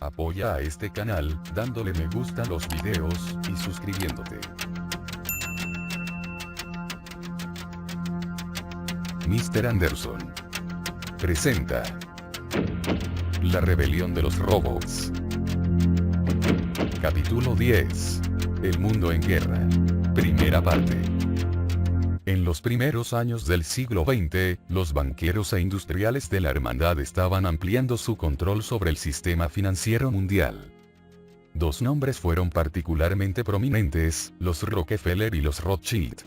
Apoya a este canal, dándole me gusta a los videos, y suscribiéndote. Mr. Anderson presenta La rebelión de los robots. Capítulo 10. El mundo en guerra. Primera parte. En los primeros años del siglo XX, los banqueros e industriales de la Hermandad estaban ampliando su control sobre el sistema financiero mundial. Dos nombres fueron particularmente prominentes, los Rockefeller y los Rothschild.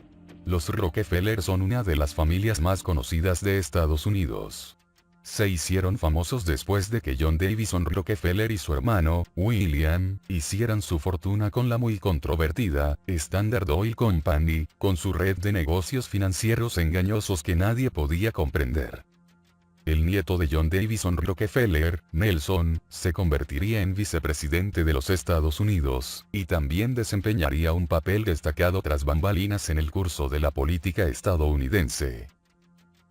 Los Rockefeller son una de las familias más conocidas de Estados Unidos. Se hicieron famosos después de que John Davison Rockefeller y su hermano, William, hicieran su fortuna con la muy controvertida Standard Oil Company, con su red de negocios financieros engañosos que nadie podía comprender. El nieto de John Davison Rockefeller, Nelson, se convertiría en vicepresidente de los Estados Unidos, y también desempeñaría un papel destacado tras bambalinas en el curso de la política estadounidense.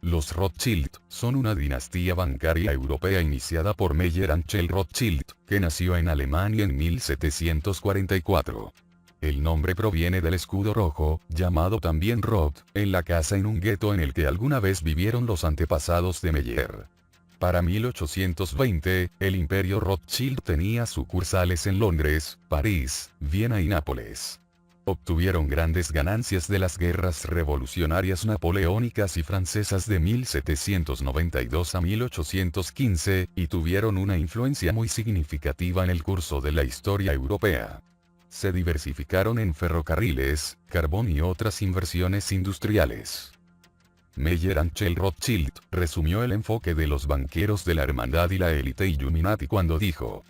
Los Rothschild son una dinastía bancaria europea iniciada por Meyer Amschel Rothschild, que nació en Alemania en 1744. El nombre proviene del escudo rojo, llamado también Roth, en la casa en un gueto en el que alguna vez vivieron los antepasados de Meyer. Para 1820, el imperio Rothschild tenía sucursales en Londres, París, Viena y Nápoles. Obtuvieron grandes ganancias de las guerras revolucionarias napoleónicas y francesas de 1792 a 1815, y tuvieron una influencia muy significativa en el curso de la historia europea. Se diversificaron en ferrocarriles, carbón y otras inversiones industriales. Meyer Amschel Rothschild resumió el enfoque de los banqueros de la Hermandad y la élite Illuminati cuando dijo: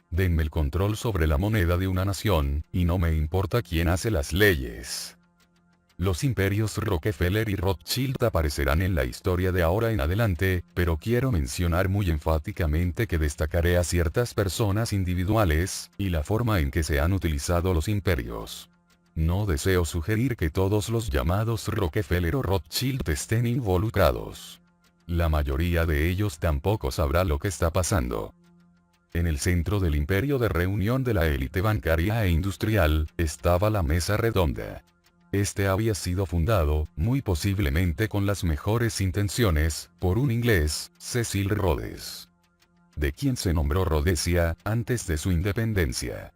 denme el control sobre la moneda de una nación, y no me importa quién hace las leyes. Los imperios Rockefeller y Rothschild aparecerán en la historia de ahora en adelante, pero quiero mencionar muy enfáticamente que destacaré a ciertas personas individuales, y la forma en que se han utilizado los imperios. No deseo sugerir que todos los llamados Rockefeller o Rothschild estén involucrados. La mayoría de ellos tampoco sabrá lo que está pasando. En el centro del imperio de reunión de la élite bancaria e industrial, estaba la Mesa Redonda. Este había sido fundado, muy posiblemente con las mejores intenciones, por un inglés, Cecil Rhodes, de quien se nombró Rhodesia, antes de su independencia.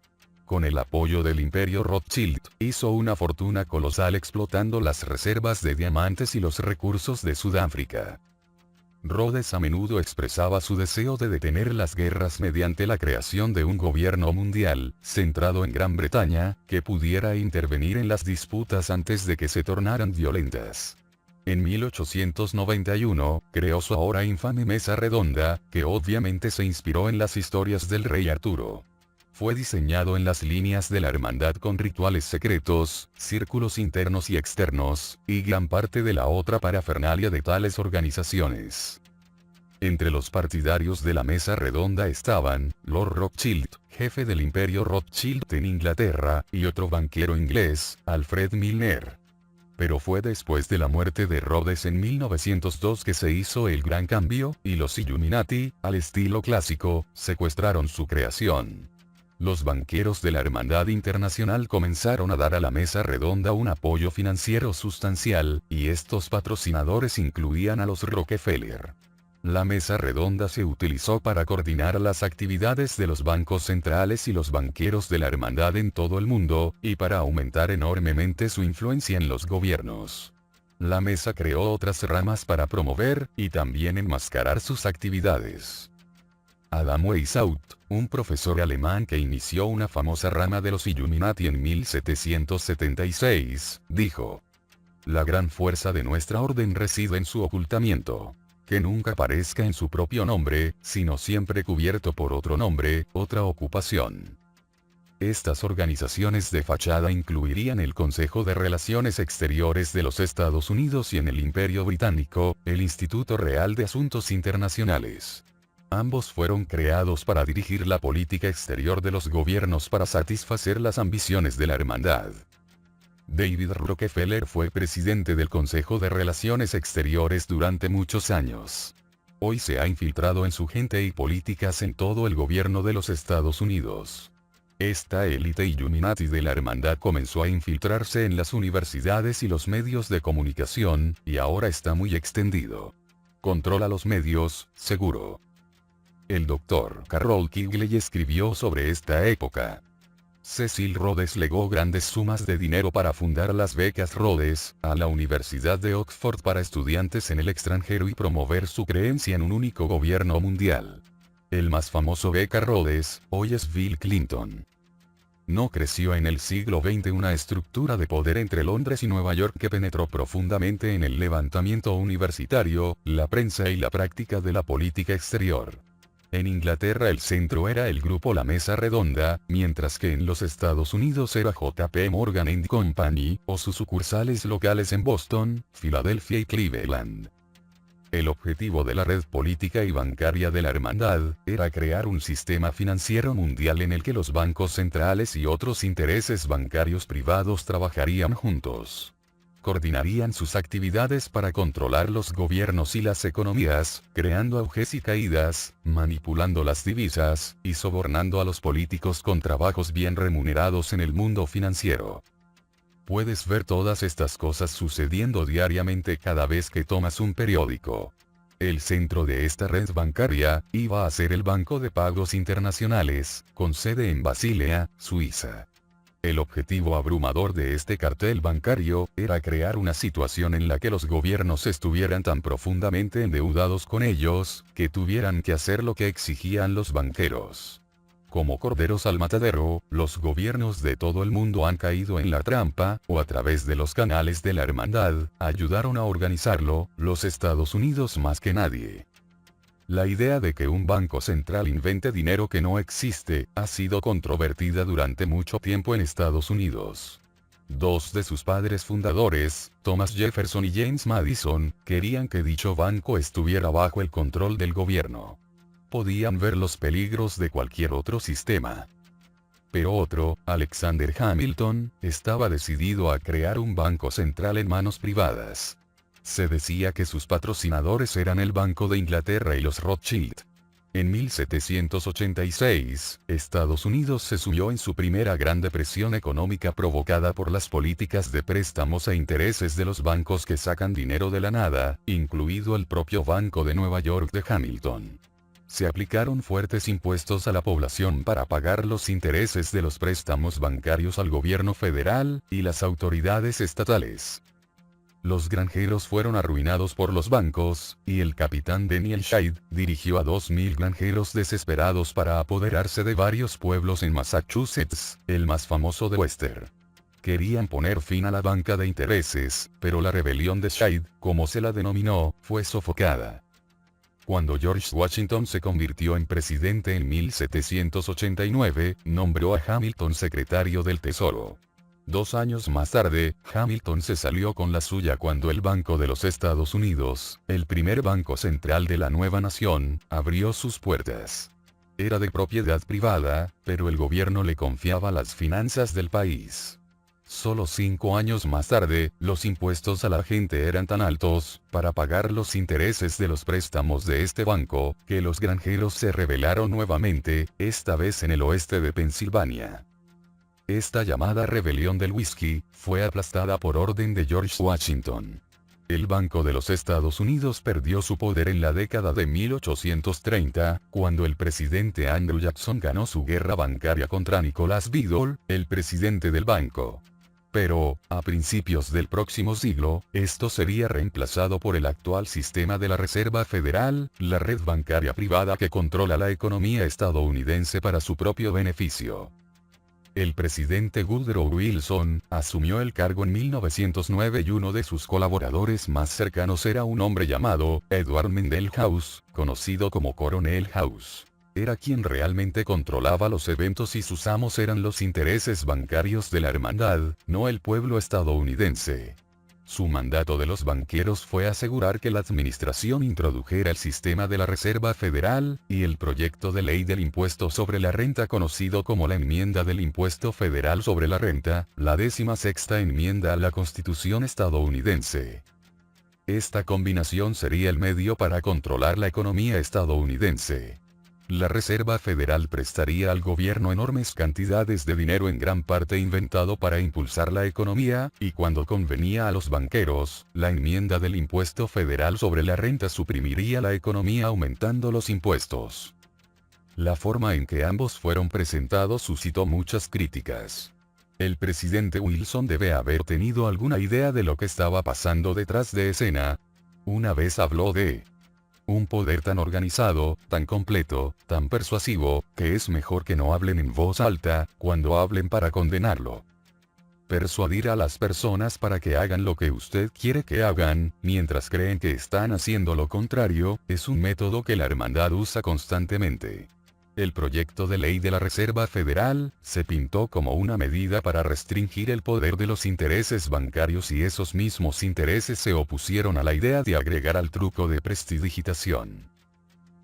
Con el apoyo del imperio Rothschild, hizo una fortuna colosal explotando las reservas de diamantes y los recursos de Sudáfrica. Rhodes a menudo expresaba su deseo de detener las guerras mediante la creación de un gobierno mundial, centrado en Gran Bretaña, que pudiera intervenir en las disputas antes de que se tornaran violentas. En 1891, creó su ahora infame Mesa Redonda, que obviamente se inspiró en las historias del rey Arturo. Fue diseñado en las líneas de la hermandad con rituales secretos, círculos internos y externos, y gran parte de la otra parafernalia de tales organizaciones. Entre los partidarios de la Mesa Redonda estaban, Lord Rothschild, jefe del imperio Rothschild en Inglaterra, y otro banquero inglés, Alfred Milner. Pero fue después de la muerte de Rhodes en 1902 que se hizo el gran cambio, y los Illuminati, al estilo clásico, secuestraron su creación. Los banqueros de la Hermandad Internacional comenzaron a dar a la Mesa Redonda un apoyo financiero sustancial, y estos patrocinadores incluían a los Rockefeller. La Mesa Redonda se utilizó para coordinar las actividades de los bancos centrales y los banqueros de la Hermandad en todo el mundo, y para aumentar enormemente su influencia en los gobiernos. La Mesa creó otras ramas para promover, y también enmascarar sus actividades. Adam Weishaupt, un profesor alemán que inició una famosa rama de los Illuminati en 1776, dijo: la gran fuerza de nuestra orden reside en su ocultamiento. Que nunca aparezca en su propio nombre, sino siempre cubierto por otro nombre, otra ocupación. Estas organizaciones de fachada incluirían el Consejo de Relaciones Exteriores de los Estados Unidos y en el Imperio Británico, el Instituto Real de Asuntos Internacionales. Ambos fueron creados para dirigir la política exterior de los gobiernos para satisfacer las ambiciones de la hermandad. David Rockefeller fue presidente del Consejo de Relaciones Exteriores durante muchos años. hoy se ha infiltrado en su gente y políticas en todo el gobierno de los Estados Unidos. Esta élite Illuminati de la hermandad comenzó a infiltrarse en las universidades y los medios de comunicación, y ahora está muy extendido. Controla los medios, seguro. El Dr. Carroll Quigley escribió sobre esta época. Cecil Rhodes legó grandes sumas de dinero para fundar las becas Rhodes, a la Universidad de Oxford para estudiantes en el extranjero y promover su creencia en un único gobierno mundial. El más famoso beca Rhodes, hoy es Bill Clinton. No creció en el siglo XX una estructura de poder entre Londres y Nueva York que penetró profundamente en el levantamiento universitario, la prensa y la práctica de la política exterior. En Inglaterra el centro era el grupo La Mesa Redonda, mientras que en los Estados Unidos era JP Morgan and Company, o sus sucursales locales en Boston, Filadelfia y Cleveland. El objetivo de la red política y bancaria de la hermandad, era crear un sistema financiero mundial en el que los bancos centrales y otros intereses bancarios privados trabajarían juntos. Coordinarían sus actividades para controlar los gobiernos y las economías, creando auges y caídas, manipulando las divisas, y sobornando a los políticos con trabajos bien remunerados en el mundo financiero. Puedes ver todas estas cosas sucediendo diariamente cada vez que tomas un periódico. El centro de esta red bancaria, iba a ser el Banco de Pagos Internacionales, con sede en Basilea, Suiza. El objetivo abrumador de este cartel bancario, era crear una situación en la que los gobiernos estuvieran tan profundamente endeudados con ellos, que tuvieran que hacer lo que exigían los banqueros. Como corderos al matadero, los gobiernos de todo el mundo han caído en la trampa, o a través de los canales de la hermandad, ayudaron a organizarlo, los Estados Unidos más que nadie. La idea de que un banco central invente dinero que no existe, ha sido controvertida durante mucho tiempo en Estados Unidos. Dos de sus padres fundadores, Thomas Jefferson y James Madison, querían que dicho banco estuviera bajo el control del gobierno. Podían ver los peligros de cualquier otro sistema. Pero otro, Alexander Hamilton, estaba decidido a crear un banco central en manos privadas. Se decía que sus patrocinadores eran el Banco de Inglaterra y los Rothschild. En 1786, Estados Unidos se sumió en su primera gran depresión económica provocada por las políticas de préstamos e intereses de los bancos que sacan dinero de la nada, incluido el propio Banco de Nueva York de Hamilton. Se aplicaron fuertes impuestos a la población para pagar los intereses de los préstamos bancarios al gobierno federal, y las autoridades estatales. Los granjeros fueron arruinados por los bancos, y el capitán Daniel Shide, dirigió a 2.000 granjeros desesperados para apoderarse de varios pueblos en Massachusetts, el más famoso de Western. Querían poner fin a la banca de intereses, pero la rebelión de Shide, como se la denominó, fue sofocada. Cuando George Washington se convirtió en presidente en 1789, nombró a Hamilton secretario del Tesoro. 2 años más tarde, Hamilton se salió con la suya cuando el Banco de los Estados Unidos, el primer banco central de la nueva nación, abrió sus puertas. Era de propiedad privada, pero el gobierno le confiaba las finanzas del país. Solo 5 años más tarde, los impuestos a la gente eran tan altos, para pagar los intereses de los préstamos de este banco, que los granjeros se rebelaron nuevamente, esta vez en el oeste de Pensilvania. Esta llamada rebelión del whisky, fue aplastada por orden de George Washington. El Banco de los Estados Unidos perdió su poder en la década de 1830, cuando el presidente Andrew Jackson ganó su guerra bancaria contra Nicholas Biddle, el presidente del banco. Pero, a principios del próximo siglo, esto sería reemplazado por el actual sistema de la Reserva Federal, la red bancaria privada que controla la economía estadounidense para su propio beneficio. El presidente Woodrow Wilson, asumió el cargo en 1909 y uno de sus colaboradores más cercanos era un hombre llamado, Edward Mandell House, conocido como Coronel House. Era quien realmente controlaba los eventos y sus amos eran los intereses bancarios de la hermandad, no el pueblo estadounidense. Su mandato de los banqueros fue asegurar que la administración introdujera el sistema de la Reserva Federal, y el proyecto de ley del impuesto sobre la renta conocido como la enmienda del impuesto federal sobre la renta, la 16ª enmienda a la Constitución estadounidense. Esta combinación sería el medio para controlar la economía estadounidense. La Reserva Federal prestaría al gobierno enormes cantidades de dinero, en gran parte inventado para impulsar la economía, y cuando convenía a los banqueros, la enmienda del impuesto federal sobre la renta suprimiría la economía aumentando los impuestos. La forma en que ambos fueron presentados suscitó muchas críticas. El presidente Wilson debe haber tenido alguna idea de lo que estaba pasando detrás de escena. Una vez habló de un poder tan organizado, tan completo, tan persuasivo, que es mejor que no hablen en voz alta, cuando hablen para condenarlo. Persuadir a las personas para que hagan lo que usted quiere que hagan, mientras creen que están haciendo lo contrario, es un método que la hermandad usa constantemente. El proyecto de ley de la Reserva Federal se pintó como una medida para restringir el poder de los intereses bancarios, y esos mismos intereses se opusieron a la idea de agregar al truco de prestidigitación.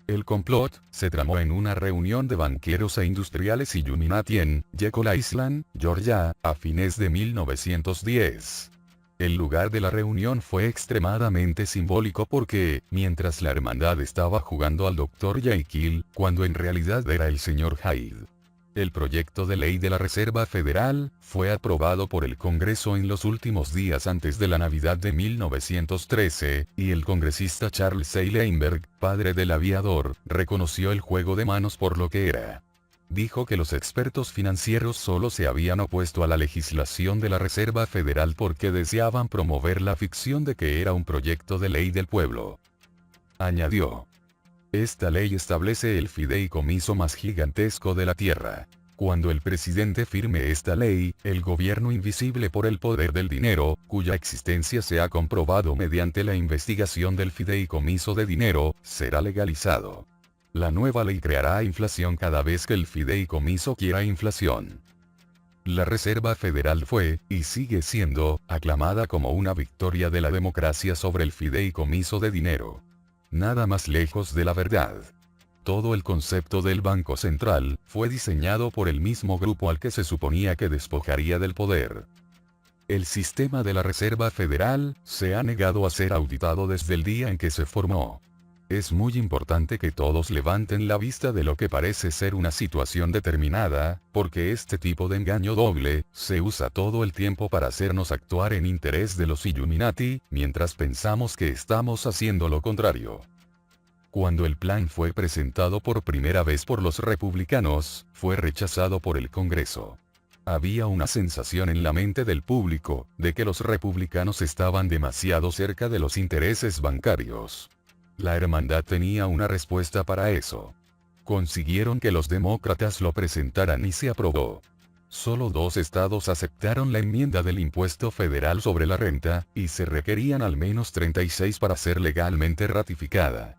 El complot se tramó en una reunión de banqueros e industriales Illuminati en Jekyll Island, Georgia, a fines de 1910. El lugar de la reunión fue extremadamente simbólico porque, mientras la hermandad estaba jugando al Dr. Jekyll, cuando en realidad era el Sr. Hyde. El proyecto de ley de la Reserva Federal fue aprobado por el Congreso en los últimos días antes de la Navidad de 1913, y el congresista Charles A. Lindbergh, padre del aviador, reconoció el juego de manos por lo que era. Dijo que los expertos financieros solo se habían opuesto a la legislación de la Reserva Federal porque deseaban promover la ficción de que era un proyecto de ley del pueblo. Añadió: esta ley establece el fideicomiso más gigantesco de la tierra. Cuando el presidente firme esta ley, el gobierno invisible por el poder del dinero, cuya existencia se ha comprobado mediante la investigación del fideicomiso de dinero, será legalizado. La nueva ley creará inflación cada vez que el fideicomiso quiera inflación. La Reserva Federal fue, y sigue siendo, aclamada como una victoria de la democracia sobre el fideicomiso de dinero. Nada más lejos de la verdad. Todo el concepto del Banco Central fue diseñado por el mismo grupo al que se suponía que despojaría del poder. El sistema de la Reserva Federal se ha negado a ser auditado desde el día en que se formó. Es muy importante que todos levanten la vista de lo que parece ser una situación determinada, porque este tipo de engaño doble se usa todo el tiempo para hacernos actuar en interés de los Illuminati, mientras pensamos que estamos haciendo lo contrario. Cuando el plan fue presentado por primera vez por los republicanos, fue rechazado por el Congreso. Había una sensación en la mente del público de que los republicanos estaban demasiado cerca de los intereses bancarios. La hermandad tenía una respuesta para eso. Consiguieron que los demócratas lo presentaran y se aprobó. Solo 2 estados aceptaron la enmienda del impuesto federal sobre la renta, y se requerían al menos 36 para ser legalmente ratificada.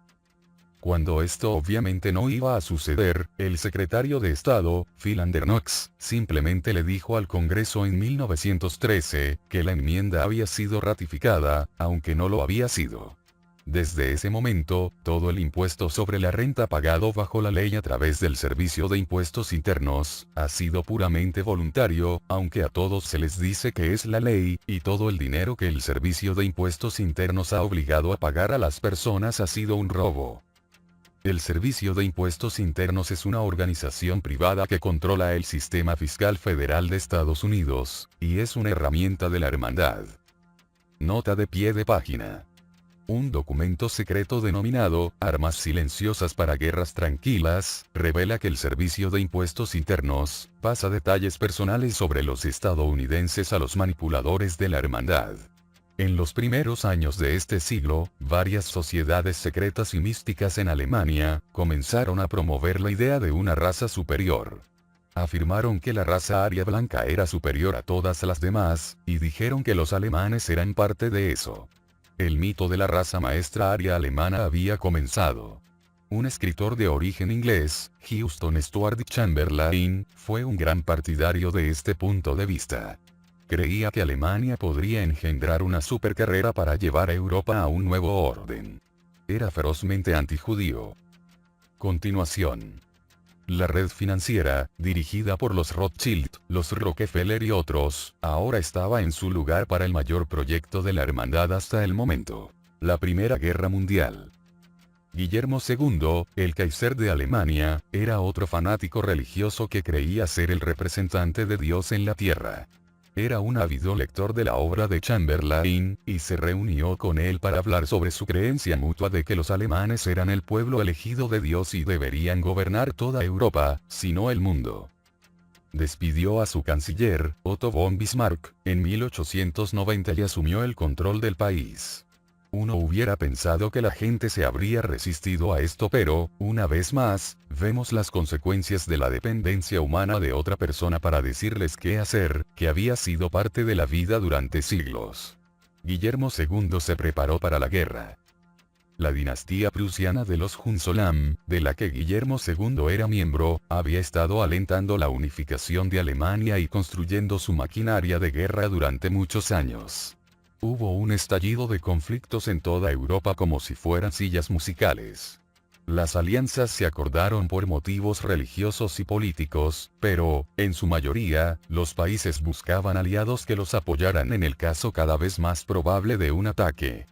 Cuando esto obviamente no iba a suceder, el secretario de Estado, Philander Knox, simplemente le dijo al Congreso en 1913 que la enmienda había sido ratificada, aunque no lo había sido. Desde ese momento, todo el impuesto sobre la renta pagado bajo la ley a través del Servicio de Impuestos Internos, ha sido puramente voluntario, aunque a todos se les dice que es la ley, y todo el dinero que el Servicio de Impuestos Internos ha obligado a pagar a las personas ha sido un robo. El Servicio de Impuestos Internos es una organización privada que controla el sistema fiscal federal de Estados Unidos, y es una herramienta de la hermandad. Nota de pie de página. Un documento secreto denominado Armas Silenciosas para Guerras Tranquilas revela que el Servicio de Impuestos Internos pasa detalles personales sobre los estadounidenses a los manipuladores de la hermandad. En los primeros años de este siglo, varias sociedades secretas y místicas en Alemania comenzaron a promover la idea de una raza superior. Afirmaron que la raza aria blanca era superior a todas las demás, y dijeron que los alemanes eran parte de eso. El mito de la raza maestra aria alemana había comenzado. Un escritor de origen inglés, Houston Stuart Chamberlain, fue un gran partidario de este punto de vista. Creía que Alemania podría engendrar una supercarrera para llevar a Europa a un nuevo orden. Era ferozmente antijudío. Continuación. La red financiera, dirigida por los Rothschild, los Rockefeller y otros, ahora estaba en su lugar para el mayor proyecto de la hermandad hasta el momento. La Primera Guerra Mundial. Guillermo II, el Kaiser de Alemania, era otro fanático religioso que creía ser el representante de Dios en la tierra. Era un ávido lector de la obra de Chamberlain, y se reunió con él para hablar sobre su creencia mutua de que los alemanes eran el pueblo elegido de Dios y deberían gobernar toda Europa, si no el mundo. Despidió a su canciller, Otto von Bismarck, en 1890 y asumió el control del país. Uno hubiera pensado que la gente se habría resistido a esto, pero, una vez más, vemos las consecuencias de la dependencia humana de otra persona para decirles qué hacer, que había sido parte de la vida durante siglos. Guillermo II se preparó para la guerra. La dinastía prusiana de los Hohenzollern, de la que Guillermo II era miembro, había estado alentando la unificación de Alemania y construyendo su maquinaria de guerra durante muchos años. Hubo un estallido de conflictos en toda Europa como si fueran sillas musicales. Las alianzas se acordaron por motivos religiosos y políticos, pero, en su mayoría, los países buscaban aliados que los apoyaran en el caso cada vez más probable de un ataque.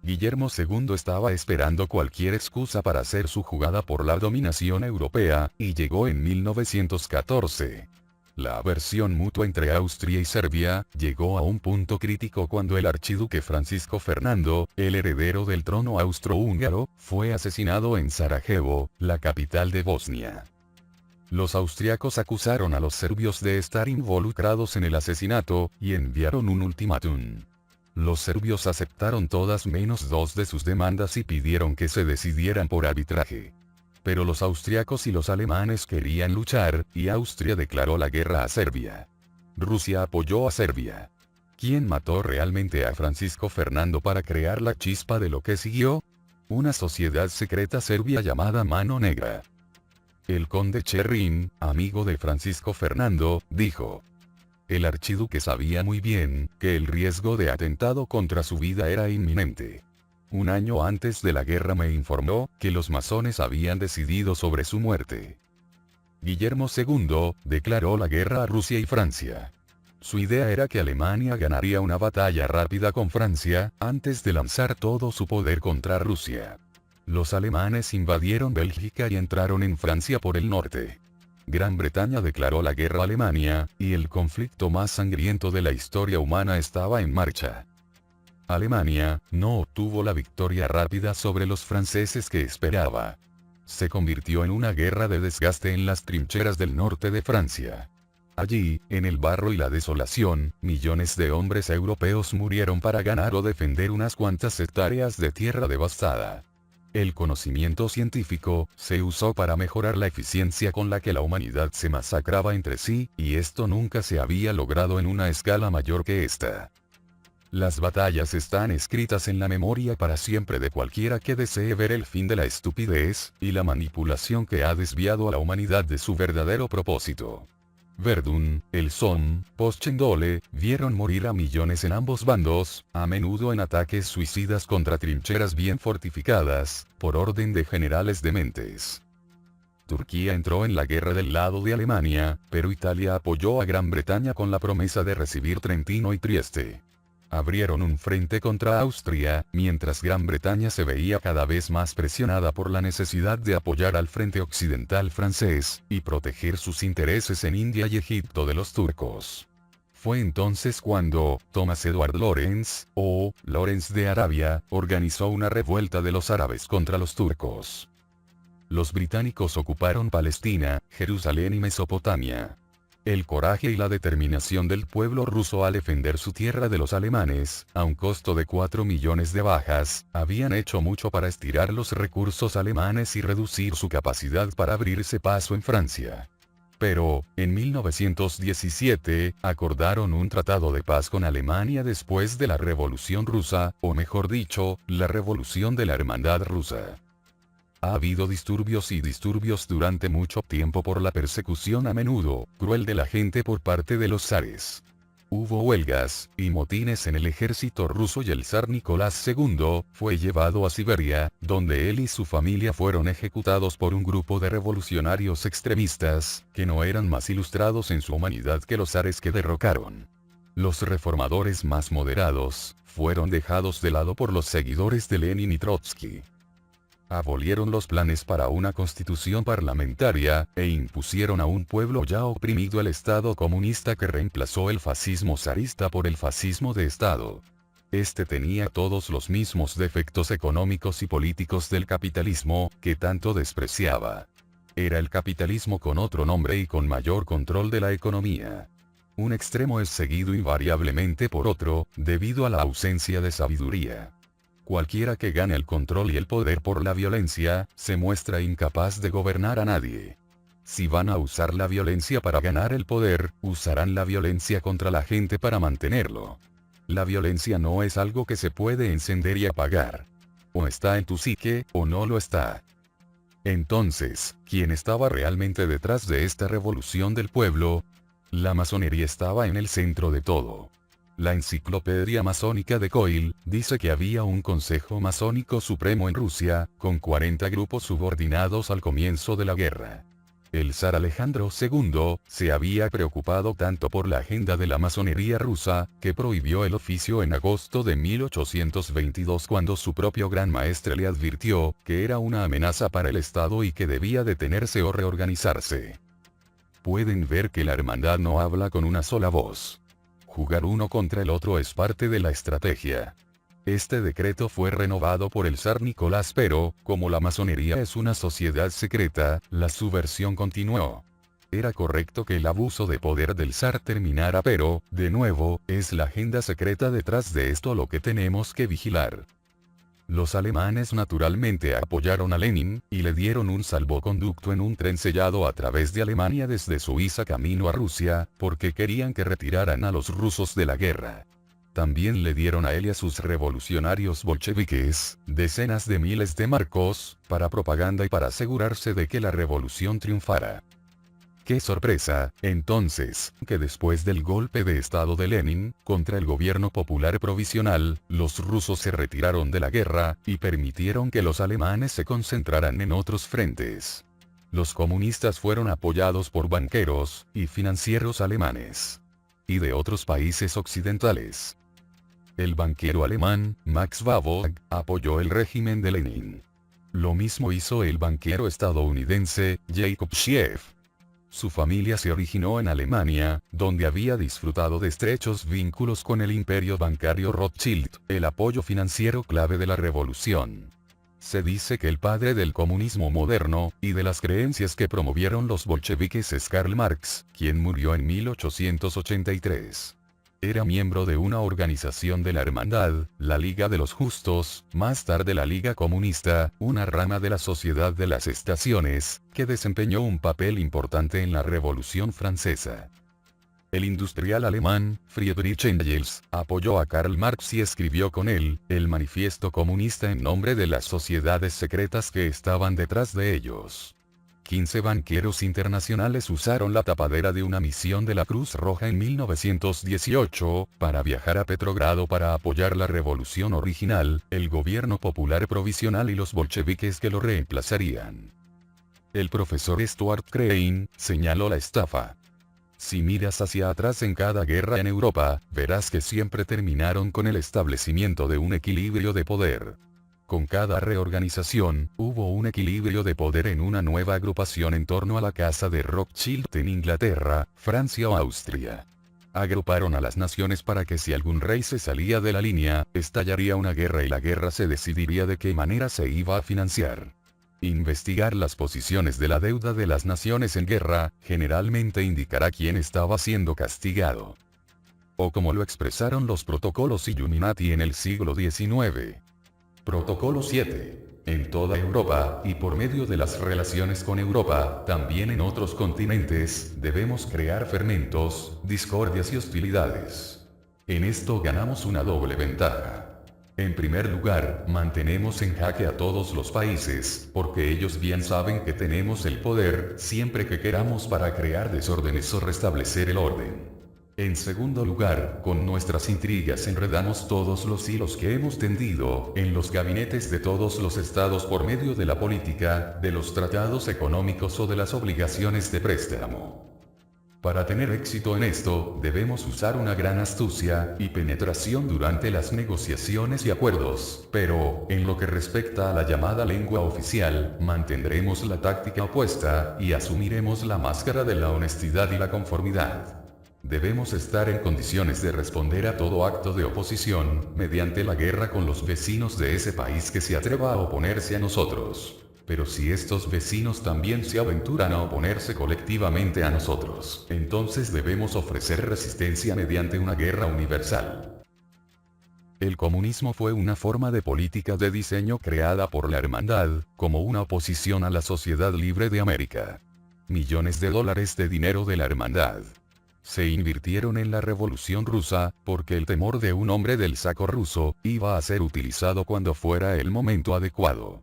Guillermo II estaba esperando cualquier excusa para hacer su jugada por la dominación europea, y llegó en 1914. La aversión mutua entre Austria y Serbia llegó a un punto crítico cuando el archiduque Francisco Fernando, el heredero del trono austrohúngaro, fue asesinado en Sarajevo, la capital de Bosnia. Los austriacos acusaron a los serbios de estar involucrados en el asesinato, y enviaron un ultimátum. Los serbios aceptaron todas menos dos de sus demandas y pidieron que se decidieran por arbitraje. Pero los austriacos y los alemanes querían luchar, y Austria declaró la guerra a Serbia. Rusia apoyó a Serbia. ¿Quién mató realmente a Francisco Fernando para crear la chispa de lo que siguió? Una sociedad secreta serbia llamada Mano Negra. El conde Cherrin, amigo de Francisco Fernando, dijo: el archiduque sabía muy bien que el riesgo de atentado contra su vida era inminente. Un año antes de la guerra me informó que los masones habían decidido sobre su muerte. Guillermo II declaró la guerra a Rusia y Francia. Su idea era que Alemania ganaría una batalla rápida con Francia, antes de lanzar todo su poder contra Rusia. Los alemanes invadieron Bélgica y entraron en Francia por el norte. Gran Bretaña declaró la guerra a Alemania, y el conflicto más sangriento de la historia humana estaba en marcha. Alemania no obtuvo la victoria rápida sobre los franceses que esperaba. Se convirtió en una guerra de desgaste en las trincheras del norte de Francia. Allí, en el barro y la desolación, millones de hombres europeos murieron para ganar o defender unas cuantas hectáreas de tierra devastada. El conocimiento científico se usó para mejorar la eficiencia con la que la humanidad se masacraba entre sí, y esto nunca se había logrado en una escala mayor que esta. Las batallas están escritas en la memoria para siempre de cualquiera que desee ver el fin de la estupidez y la manipulación que ha desviado a la humanidad de su verdadero propósito. Verdun, el Somme, Passchendaele, vieron morir a millones en ambos bandos, a menudo en ataques suicidas contra trincheras bien fortificadas, por orden de generales dementes. Turquía entró en la guerra del lado de Alemania, pero Italia apoyó a Gran Bretaña con la promesa de recibir Trentino y Trieste. Abrieron un frente contra Austria, mientras Gran Bretaña se veía cada vez más presionada por la necesidad de apoyar al frente occidental francés, y proteger sus intereses en India y Egipto de los turcos. Fue entonces cuando Thomas Edward Lawrence, o Lawrence de Arabia, organizó una revuelta de los árabes contra los turcos. Los británicos ocuparon Palestina, Jerusalén y Mesopotamia. El coraje y la determinación del pueblo ruso al defender su tierra de los alemanes, a un costo de 4 millones de bajas, habían hecho mucho para estirar los recursos alemanes y reducir su capacidad para abrirse paso en Francia. Pero, en 1917, acordaron un tratado de paz con Alemania después de la Revolución Rusa, o mejor dicho, la Revolución de la Hermandad Rusa. Ha habido disturbios durante mucho tiempo por la persecución a menudo cruel de la gente por parte de los zares. Hubo huelgas y motines en el ejército ruso y el zar Nicolás II fue llevado a Siberia, donde él y su familia fueron ejecutados por un grupo de revolucionarios extremistas, que no eran más ilustrados en su humanidad que los zares que derrocaron. Los reformadores más moderados fueron dejados de lado por los seguidores de Lenin y Trotsky. Abolieron los planes para una constitución parlamentaria, e impusieron a un pueblo ya oprimido el Estado comunista que reemplazó el fascismo zarista por el fascismo de Estado. Este tenía todos los mismos defectos económicos y políticos del capitalismo, que tanto despreciaba. Era el capitalismo con otro nombre y con mayor control de la economía. Un extremo es seguido invariablemente por otro, debido a la ausencia de sabiduría. Cualquiera que gane el control y el poder por la violencia, se muestra incapaz de gobernar a nadie. Si van a usar la violencia para ganar el poder, usarán la violencia contra la gente para mantenerlo. La violencia no es algo que se puede encender y apagar. O está en tu psique, o no lo está. Entonces, ¿quién estaba realmente detrás de esta revolución del pueblo? La masonería estaba en el centro de todo. La enciclopedia masónica de Coyle dice que había un consejo masónico supremo en Rusia, con 40 grupos subordinados al comienzo de la guerra. El zar Alejandro II se había preocupado tanto por la agenda de la masonería rusa, que prohibió el oficio en agosto de 1822 cuando su propio gran maestre le advirtió que era una amenaza para el Estado y que debía detenerse o reorganizarse. Pueden ver que la hermandad no habla con una sola voz. Jugar uno contra el otro es parte de la estrategia. Este decreto fue renovado por el zar Nicolás, pero, como la masonería es una sociedad secreta, la subversión continuó. Era correcto que el abuso de poder del zar terminara, pero, de nuevo, es la agenda secreta detrás de esto lo que tenemos que vigilar. Los alemanes naturalmente apoyaron a Lenin, y le dieron un salvoconducto en un tren sellado a través de Alemania desde Suiza camino a Rusia, porque querían que retiraran a los rusos de la guerra. También le dieron a él y a sus revolucionarios bolcheviques decenas de miles de marcos, para propaganda y para asegurarse de que la revolución triunfara. ¡Qué sorpresa, entonces, que después del golpe de estado de Lenin, contra el gobierno popular provisional, los rusos se retiraron de la guerra, y permitieron que los alemanes se concentraran en otros frentes. Los comunistas fueron apoyados por banqueros y financieros alemanes. Y de otros países occidentales. El banquero alemán, Max Babog, apoyó el régimen de Lenin. Lo mismo hizo el banquero estadounidense, Jacob Schiff. Su familia se originó en Alemania, donde había disfrutado de estrechos vínculos con el imperio bancario Rothschild, el apoyo financiero clave de la revolución. Se dice que el padre del comunismo moderno, y de las creencias que promovieron los bolcheviques es Karl Marx, quien murió en 1883. Era miembro de una organización de la Hermandad, la Liga de los Justos, más tarde la Liga Comunista, una rama de la Sociedad de las Estaciones, que desempeñó un papel importante en la Revolución Francesa. El industrial alemán, Friedrich Engels, apoyó a Karl Marx y escribió con él, el manifiesto comunista en nombre de las sociedades secretas que estaban detrás de ellos. 15 banqueros internacionales usaron la tapadera de una misión de la Cruz Roja en 1918, para viajar a Petrogrado para apoyar la revolución original, el gobierno popular provisional y los bolcheviques que lo reemplazarían. El profesor Stuart Crane señaló la estafa. Si miras hacia atrás en cada guerra en Europa, verás que siempre terminaron con el establecimiento de un equilibrio de poder. Con cada reorganización, hubo un equilibrio de poder en una nueva agrupación en torno a la casa de Rothschild en Inglaterra, Francia o Austria. Agruparon a las naciones para que si algún rey se salía de la línea, estallaría una guerra y la guerra se decidiría de qué manera se iba a financiar. Investigar las posiciones de la deuda de las naciones en guerra, generalmente indicará quién estaba siendo castigado. O como lo expresaron los protocolos Illuminati en el siglo XIX. Protocolo 7. En toda Europa, y por medio de las relaciones con Europa, también en otros continentes, debemos crear fermentos, discordias y hostilidades. En esto ganamos una doble ventaja. En primer lugar, mantenemos en jaque a todos los países, porque ellos bien saben que tenemos el poder, siempre que queramos para crear desórdenes o restablecer el orden. En segundo lugar, con nuestras intrigas enredamos todos los hilos que hemos tendido en los gabinetes de todos los estados por medio de la política, de los tratados económicos o de las obligaciones de préstamo. Para tener éxito en esto, debemos usar una gran astucia y penetración durante las negociaciones y acuerdos, pero, en lo que respecta a la llamada lengua oficial, mantendremos la táctica opuesta, y asumiremos la máscara de la honestidad y la conformidad. Debemos estar en condiciones de responder a todo acto de oposición, mediante la guerra con los vecinos de ese país que se atreva a oponerse a nosotros. Pero si estos vecinos también se aventuran a oponerse colectivamente a nosotros, entonces debemos ofrecer resistencia mediante una guerra universal. El comunismo fue una forma de política de diseño creada por la Hermandad, como una oposición a la sociedad libre de América. Millones de dólares de dinero de la Hermandad se invirtieron en la Revolución Rusa, porque el temor de un hombre del saco ruso iba a ser utilizado cuando fuera el momento adecuado.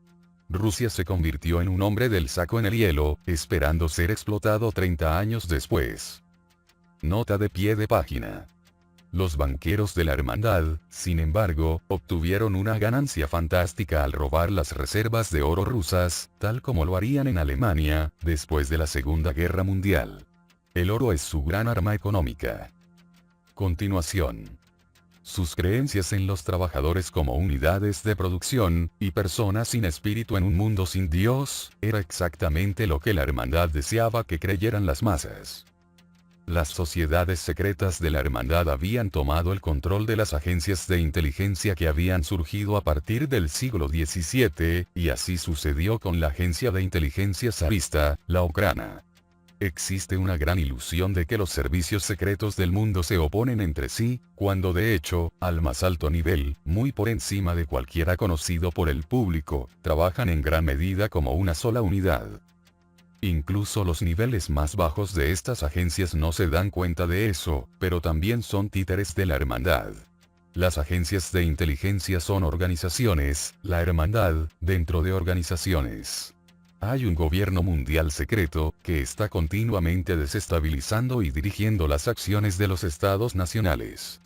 Rusia se convirtió en un hombre del saco en el hielo, esperando ser explotado 30 años después. Nota de pie de página. Los banqueros de la Hermandad, sin embargo, obtuvieron una ganancia fantástica al robar las reservas de oro rusas, tal como lo harían en Alemania, después de la Segunda Guerra Mundial. El oro es su gran arma económica. Continuación. Sus creencias en los trabajadores como unidades de producción, y personas sin espíritu en un mundo sin Dios, era exactamente lo que la Hermandad deseaba que creyeran las masas. Las sociedades secretas de la Hermandad habían tomado el control de las agencias de inteligencia que habían surgido a partir del siglo XVII, y así sucedió con la agencia de inteligencia zarista, la Okhrana. Existe una gran ilusión de que los servicios secretos del mundo se oponen entre sí, cuando de hecho, al más alto nivel, muy por encima de cualquiera conocido por el público, trabajan en gran medida como una sola unidad. Incluso los niveles más bajos de estas agencias no se dan cuenta de eso, pero también son títeres de la Hermandad. Las agencias de inteligencia son organizaciones, la Hermandad, dentro de organizaciones. Hay un gobierno mundial secreto, que está continuamente desestabilizando y dirigiendo las acciones de los estados nacionales.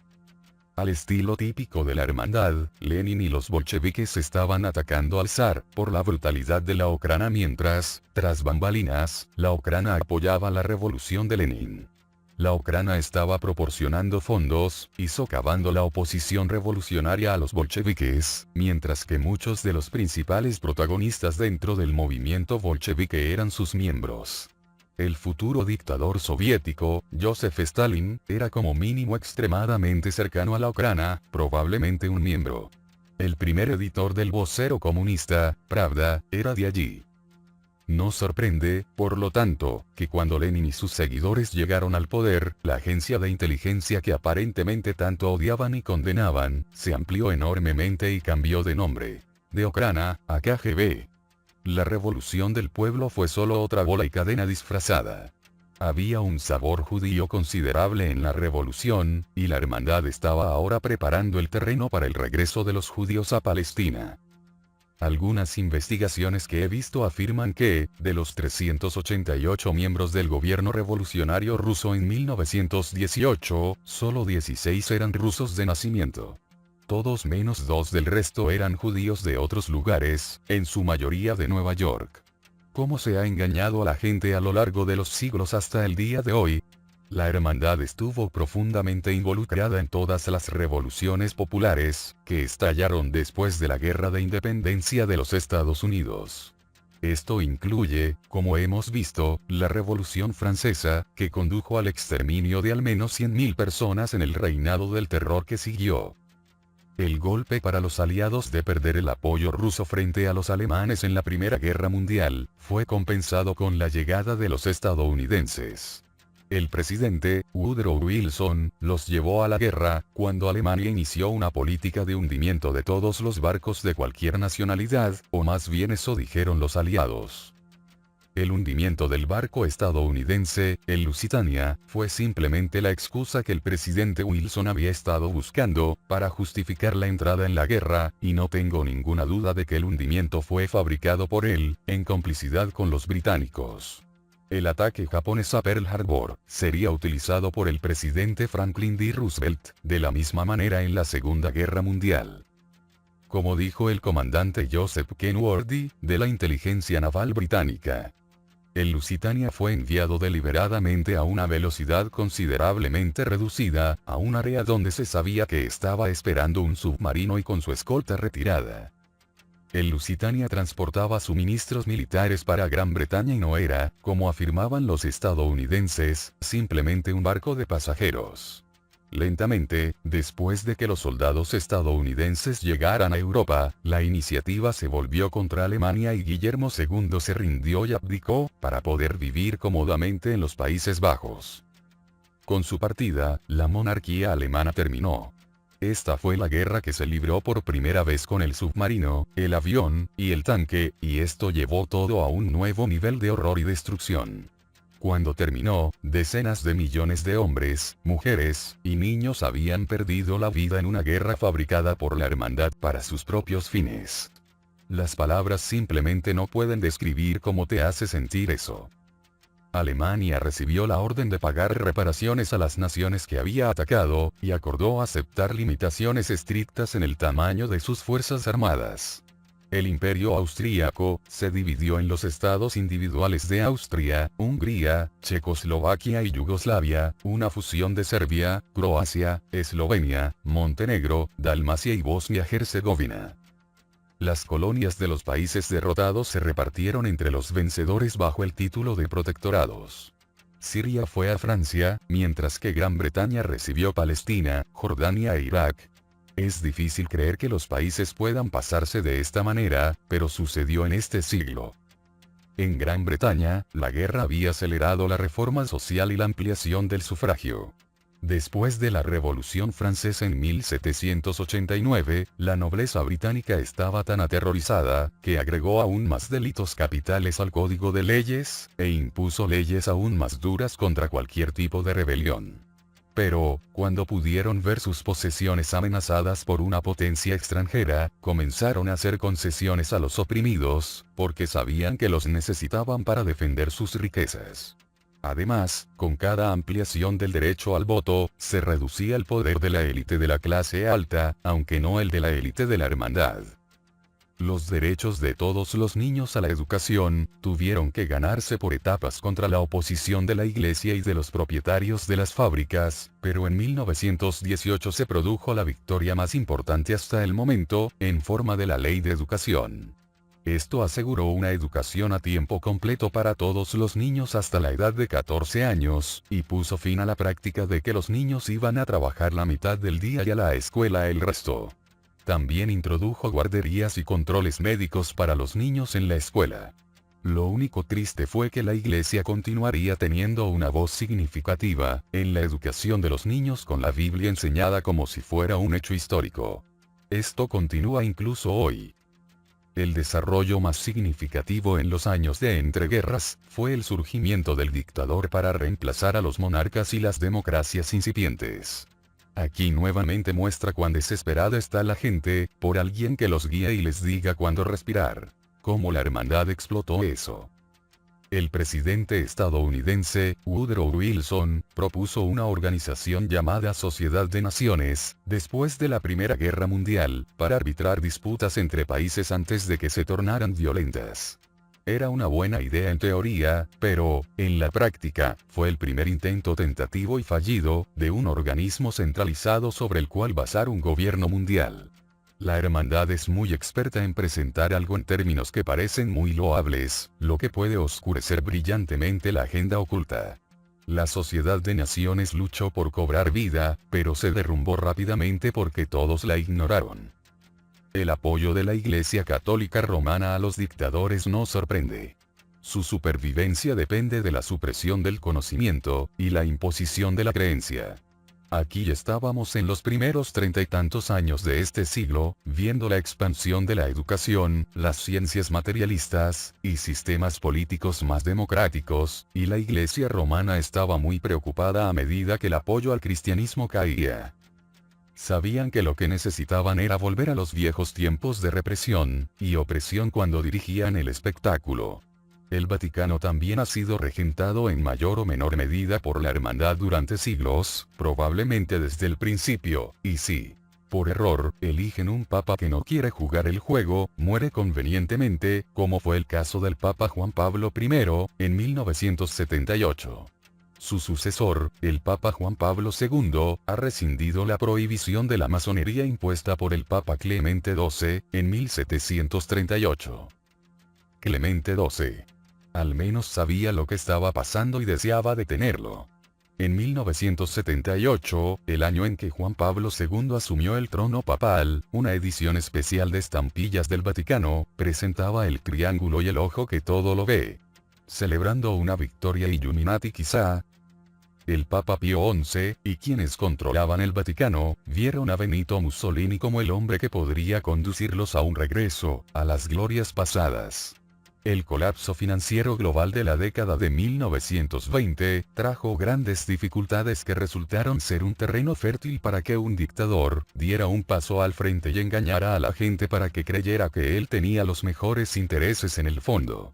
Al estilo típico de la Hermandad, Lenin y los bolcheviques estaban atacando al zar, por la brutalidad de la Okhrana mientras, tras bambalinas, la Okhrana apoyaba la revolución de Lenin. La Okhrana estaba proporcionando fondos, y socavando la oposición revolucionaria a los bolcheviques, mientras que muchos de los principales protagonistas dentro del movimiento bolchevique eran sus miembros. El futuro dictador soviético, Joseph Stalin, era como mínimo extremadamente cercano a la Okhrana, probablemente un miembro. El primer editor del vocero comunista, Pravda, era de allí. No sorprende, por lo tanto, que cuando Lenin y sus seguidores llegaron al poder, la agencia de inteligencia que aparentemente tanto odiaban y condenaban, se amplió enormemente y cambió de nombre. De Okhrana, a KGB. La revolución del pueblo fue solo otra bola y cadena disfrazada. Había un sabor judío considerable en la revolución, y la Hermandad estaba ahora preparando el terreno para el regreso de los judíos a Palestina. Algunas investigaciones que he visto afirman que, de los 388 miembros del gobierno revolucionario ruso en 1918, solo 16 eran rusos de nacimiento. Todos menos 2 del resto eran judíos de otros lugares, en su mayoría de Nueva York. ¿Cómo se ha engañado a la gente a lo largo de los siglos hasta el día de hoy? La Hermandad estuvo profundamente involucrada en todas las revoluciones populares, que estallaron después de la Guerra de Independencia de los Estados Unidos. Esto incluye, como hemos visto, la Revolución Francesa, que condujo al exterminio de al menos 100.000 personas en el reinado del terror que siguió. El golpe para los aliados de perder el apoyo ruso frente a los alemanes en la Primera Guerra Mundial, fue compensado con la llegada de los estadounidenses. El presidente, Woodrow Wilson, los llevó a la guerra, cuando Alemania inició una política de hundimiento de todos los barcos de cualquier nacionalidad, o más bien eso dijeron los aliados. El hundimiento del barco estadounidense, el Lusitania, fue simplemente la excusa que el presidente Wilson había estado buscando, para justificar la entrada en la guerra, y no tengo ninguna duda de que el hundimiento fue fabricado por él, en complicidad con los británicos. El ataque japonés a Pearl Harbor sería utilizado por el presidente Franklin D. Roosevelt, de la misma manera en la Segunda Guerra Mundial. Como dijo el comandante Joseph Kenworthy, de la inteligencia naval británica. El Lusitania fue enviado deliberadamente a una velocidad considerablemente reducida, a un área donde se sabía que estaba esperando un submarino y con su escolta retirada. El Lusitania transportaba suministros militares para Gran Bretaña y no era, como afirmaban los estadounidenses, simplemente un barco de pasajeros. Lentamente, después de que los soldados estadounidenses llegaran a Europa, la iniciativa se volvió contra Alemania y Guillermo II se rindió y abdicó, para poder vivir cómodamente en los Países Bajos. Con su partida, la monarquía alemana terminó. Esta fue la guerra que se libró por primera vez con el submarino, el avión, y el tanque, y esto llevó todo a un nuevo nivel de horror y destrucción. Cuando terminó, decenas de millones de hombres, mujeres, y niños habían perdido la vida en una guerra fabricada por la hermandad para sus propios fines. Las palabras simplemente no pueden describir cómo te hace sentir eso. Alemania recibió la orden de pagar reparaciones a las naciones que había atacado, y acordó aceptar limitaciones estrictas en el tamaño de sus fuerzas armadas. El imperio austríaco se dividió en los estados individuales de Austria, Hungría, Checoslovaquia y Yugoslavia, una fusión de Serbia, Croacia, Eslovenia, Montenegro, Dalmacia y Bosnia-Herzegovina. Las colonias de los países derrotados se repartieron entre los vencedores bajo el título de protectorados. Siria fue a Francia, mientras que Gran Bretaña recibió Palestina, Jordania e Irak. Es difícil creer que los países puedan pasarse de esta manera, pero sucedió en este siglo. En Gran Bretaña, la guerra había acelerado la reforma social y la ampliación del sufragio. Después de la Revolución Francesa en 1789, la nobleza británica estaba tan aterrorizada, que agregó aún más delitos capitales al Código de Leyes, e impuso leyes aún más duras contra cualquier tipo de rebelión. Pero, cuando pudieron ver sus posesiones amenazadas por una potencia extranjera, comenzaron a hacer concesiones a los oprimidos, porque sabían que los necesitaban para defender sus riquezas. Además, con cada ampliación del derecho al voto, se reducía el poder de la élite de la clase alta, aunque no el de la élite de la hermandad. Los derechos de todos los niños a la educación, tuvieron que ganarse por etapas contra la oposición de la iglesia y de los propietarios de las fábricas, pero en 1918 se produjo la victoria más importante hasta el momento, en forma de la Ley de Educación. Esto aseguró una educación a tiempo completo para todos los niños hasta la edad de 14 años, y puso fin a la práctica de que los niños iban a trabajar la mitad del día y a la escuela el resto. También introdujo guarderías y controles médicos para los niños en la escuela. Lo único triste fue que la iglesia continuaría teniendo una voz significativa en la educación de los niños con la Biblia enseñada como si fuera un hecho histórico. Esto continúa incluso hoy. El desarrollo más significativo en los años de entreguerras fue el surgimiento del dictador para reemplazar a los monarcas y las democracias incipientes. Aquí nuevamente muestra cuán desesperada está la gente, por alguien que los guíe y les diga cuándo respirar. Cómo la hermandad explotó eso. El presidente estadounidense, Woodrow Wilson, propuso una organización llamada Sociedad de Naciones, después de la Primera Guerra Mundial, para arbitrar disputas entre países antes de que se tornaran violentas. Era una buena idea en teoría, pero, en la práctica, fue el primer intento tentativo y fallido, de un organismo centralizado sobre el cual basar un gobierno mundial. La hermandad es muy experta en presentar algo en términos que parecen muy loables, lo que puede oscurecer brillantemente la agenda oculta. La Sociedad de Naciones luchó por cobrar vida, pero se derrumbó rápidamente porque todos la ignoraron. El apoyo de la Iglesia Católica Romana a los dictadores no sorprende. Su supervivencia depende de la supresión del conocimiento, y la imposición de la creencia. Aquí estábamos en los primeros 30 y tantos años de este siglo, viendo la expansión de la educación, las ciencias materialistas, y sistemas políticos más democráticos, y la Iglesia romana estaba muy preocupada a medida que el apoyo al cristianismo caía. Sabían que lo que necesitaban era volver a los viejos tiempos de represión y opresión cuando dirigían el espectáculo. El Vaticano también ha sido regentado en mayor o menor medida por la hermandad durante siglos, probablemente desde el principio, y sí. Por error, eligen un papa que no quiere jugar el juego, muere convenientemente, como fue el caso del Papa Juan Pablo I, en 1978. Su sucesor, el Papa Juan Pablo II, ha rescindido la prohibición de la masonería impuesta por el Papa Clemente XII, en 1738. Clemente XII. Al menos sabía lo que estaba pasando y deseaba detenerlo. En 1978, el año en que Juan Pablo II asumió el trono papal, una edición especial de Estampillas del Vaticano, presentaba el triángulo y el ojo que todo lo ve. Celebrando una victoria Illuminati quizá. El Papa Pío XI, y quienes controlaban el Vaticano, vieron a Benito Mussolini como el hombre que podría conducirlos a un regreso, a las glorias pasadas. El colapso financiero global de la década de 1920, trajo grandes dificultades que resultaron ser un terreno fértil para que un dictador, diera un paso al frente y engañara a la gente para que creyera que él tenía los mejores intereses en el fondo.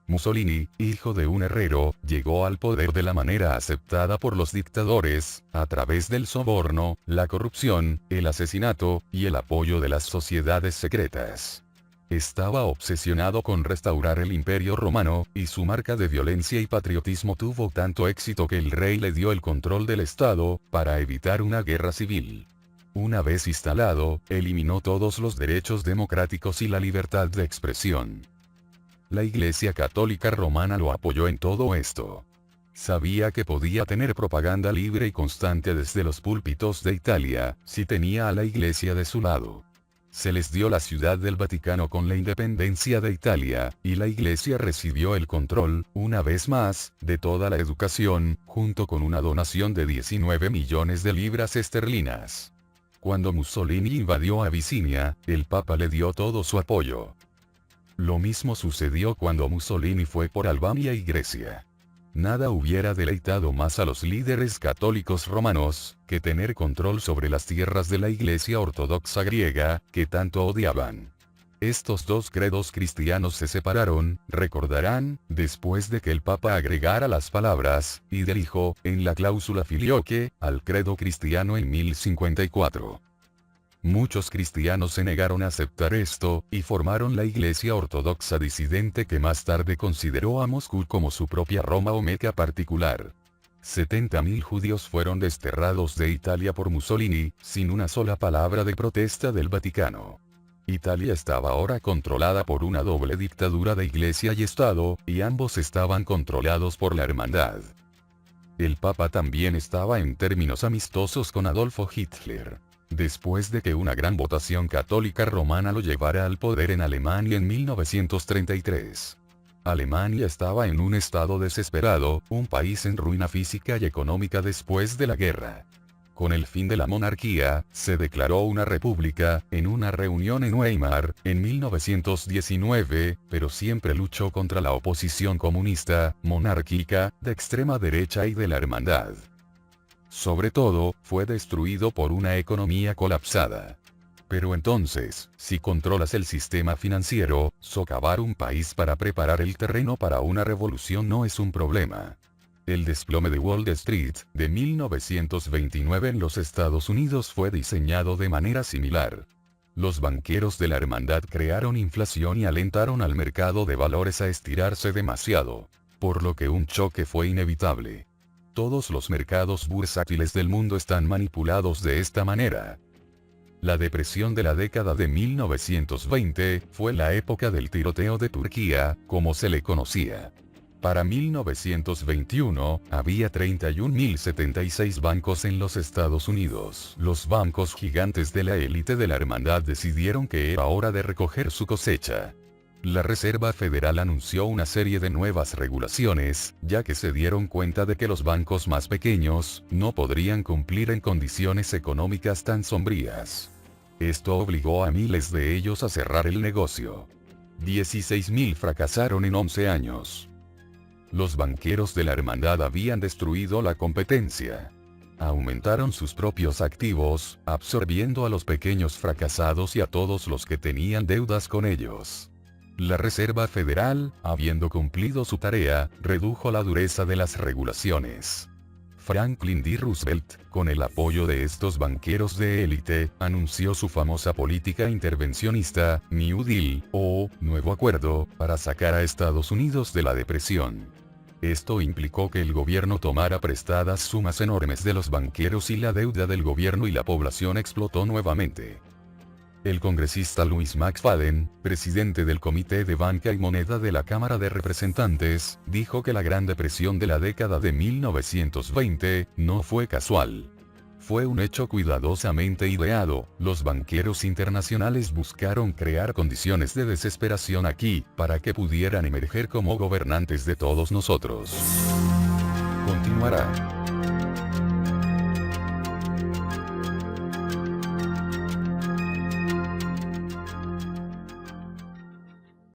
Mussolini, hijo de un herrero, llegó al poder de la manera aceptada por los dictadores, a través del soborno, la corrupción, el asesinato, y el apoyo de las sociedades secretas. Estaba obsesionado con restaurar el Imperio Romano, y su marca de violencia y patriotismo tuvo tanto éxito que el rey le dio el control del Estado, para evitar una guerra civil. Una vez instalado, eliminó todos los derechos democráticos y la libertad de expresión. La Iglesia Católica Romana lo apoyó en todo esto. Sabía que podía tener propaganda libre y constante desde los púlpitos de Italia, si tenía a la Iglesia de su lado. Se les dio la ciudad del Vaticano con la independencia de Italia, y la Iglesia recibió el control, una vez más, de toda la educación, junto con una donación de 19 millones de libras esterlinas. Cuando Mussolini invadió Abisinia, el Papa le dio todo su apoyo. Lo mismo sucedió cuando Mussolini fue por Albania y Grecia. Nada hubiera deleitado más a los líderes católicos romanos, que tener control sobre las tierras de la Iglesia Ortodoxa griega, que tanto odiaban. Estos dos credos cristianos se separaron, recordarán, después de que el Papa agregara las palabras, y del Hijo, en la cláusula filioque, al credo cristiano en 1054. Muchos cristianos se negaron a aceptar esto, y formaron la Iglesia Ortodoxa disidente que más tarde consideró a Moscú como su propia Roma o Meca particular. 70.000 judíos fueron desterrados de Italia por Mussolini, sin una sola palabra de protesta del Vaticano. Italia estaba ahora controlada por una doble dictadura de Iglesia y Estado, y ambos estaban controlados por la hermandad. El Papa también estaba en términos amistosos con Adolfo Hitler. Después de que una gran votación católica romana lo llevara al poder en Alemania en 1933. Alemania estaba en un estado desesperado, un país en ruina física y económica después de la guerra. Con el fin de la monarquía, se declaró una república, en una reunión en Weimar, en 1919, pero siempre luchó contra la oposición comunista, monárquica, de extrema derecha y de la hermandad. Sobre todo, fue destruido por una economía colapsada. Pero entonces, si controlas el sistema financiero, socavar un país para preparar el terreno para una revolución no es un problema. El desplome de Wall Street, de 1929 en los Estados Unidos fue diseñado de manera similar. Los banqueros de la hermandad crearon inflación y alentaron al mercado de valores a estirarse demasiado. Por lo que un choque fue inevitable. Todos los mercados bursátiles del mundo están manipulados de esta manera. La depresión de la década de 1920 fue la época del tiroteo de Turquía, como se le conocía. Para 1921, había 31.076 bancos en los Estados Unidos. Los bancos gigantes de la élite de la hermandad decidieron que era hora de recoger su cosecha. La Reserva Federal anunció una serie de nuevas regulaciones, ya que se dieron cuenta de que los bancos más pequeños no podrían cumplir en condiciones económicas tan sombrías. Esto obligó a miles de ellos a cerrar el negocio. 16.000 fracasaron en 11 años. Los banqueros de la hermandad habían destruido la competencia. Aumentaron sus propios activos, absorbiendo a los pequeños fracasados y a todos los que tenían deudas con ellos. La Reserva Federal, habiendo cumplido su tarea, redujo la dureza de las regulaciones. Franklin D. Roosevelt, con el apoyo de estos banqueros de élite, anunció su famosa política intervencionista, New Deal, o Nuevo Acuerdo, para sacar a Estados Unidos de la depresión. Esto implicó que el gobierno tomara prestadas sumas enormes de los banqueros y la deuda del gobierno y la población explotó nuevamente. El congresista Louis McFadden, presidente del Comité de Banca y Moneda de la Cámara de Representantes, dijo que la Gran Depresión de la década de 1920 no fue casual. Fue un hecho cuidadosamente ideado. Los banqueros internacionales buscaron crear condiciones de desesperación aquí, para que pudieran emerger como gobernantes de todos nosotros. Continuará.